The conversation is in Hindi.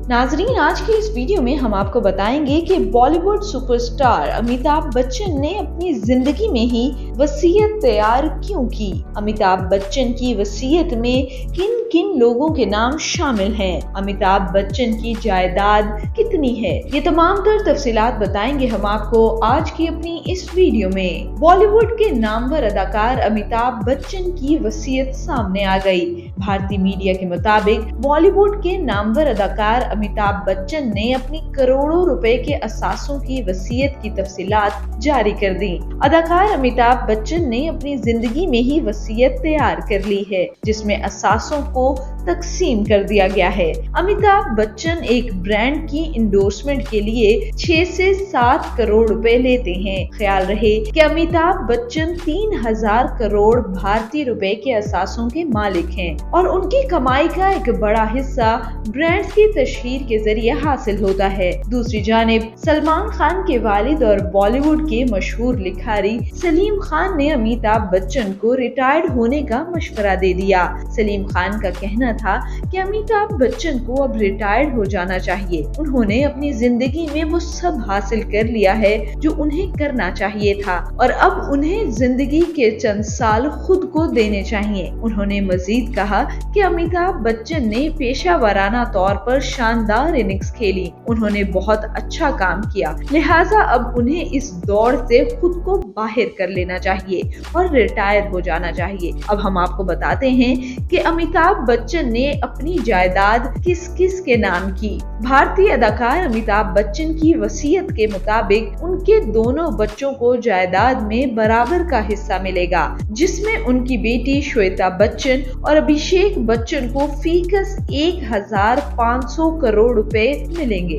नाजरीन, आज की इस वीडियो में हम आपको बताएंगे कि बॉलीवुड सुपरस्टार अमिताभ बच्चन ने अपनी जिंदगी में ही वसीयत तैयार क्यों की। अमिताभ बच्चन की वसीयत में किन किन लोगों के नाम शामिल हैं, अमिताभ बच्चन की जायदाद कितनी है, ये तमाम तर तफसीलात बताएंगे हम आपको आज की अपनी इस वीडियो में। बॉलीवुड के नामवर अदाकार अमिताभ बच्चन की वसीयत सामने आ गई। भारतीय मीडिया के मुताबिक बॉलीवुड के नामवर अदाकार अमिताभ बच्चन ने अपनी करोड़ों रुपए के असासों की वसीयत की तफसीलात जारी कर दी। अदाकार अमिताभ बच्चन ने अपनी जिंदगी में ही वसीयत तैयार कर ली है, जिसमें असासों को तकसीम कर दिया गया है। अमिताभ बच्चन एक ब्रांड की इंडोर्समेंट के लिए 6 से 7 करोड़ रुपए लेते हैं। ख्याल रहे कि अमिताभ बच्चन 3000 करोड़ भारतीय रुपए के असासों के मालिक हैं और उनकी कमाई का एक बड़ा हिस्सा ब्रांड्स की तशहीर के जरिए हासिल होता है। दूसरी जानिब सलमान खान के वालिद और बॉलीवुड के मशहूर लिखारी सलीम खान ने अमिताभ बच्चन को रिटायर्ड होने का मशवरा दे दिया। सलीम खान का कहना था कि अमिताभ बच्चन को अब रिटायर्ड हो जाना चाहिए। उन्होंने अपनी जिंदगी में वो सब हासिल कर लिया है जो उन्हें करना चाहिए था और अब उन्हें जिंदगी के चंद साल खुद को देने चाहिए। उन्होंने मजीद कहा कि अमिताभ बच्चन ने पेशा वाराना तौर पर शानदार इनिंग्स खेली, उन्होंने बहुत अच्छा काम किया, लिहाजा अब उन्हें इस दौड़ से खुद को बाहर कर लेना चाहिए और रिटायर हो जाना चाहिए। अब हम आपको बताते हैं कि अमिताभ बच्चन ने अपनी जायदाद किस किस के नाम की। भारतीय अदाकार अमिताभ बच्चन की वसीयत के मुताबिक उनके दोनों बच्चों को जायदाद में बराबर का हिस्सा मिलेगा, जिसमें उनकी बेटी श्वेता बच्चन और अभिषेक बच्चन को फीकस 1500 करोड़ रुपए मिलेंगे।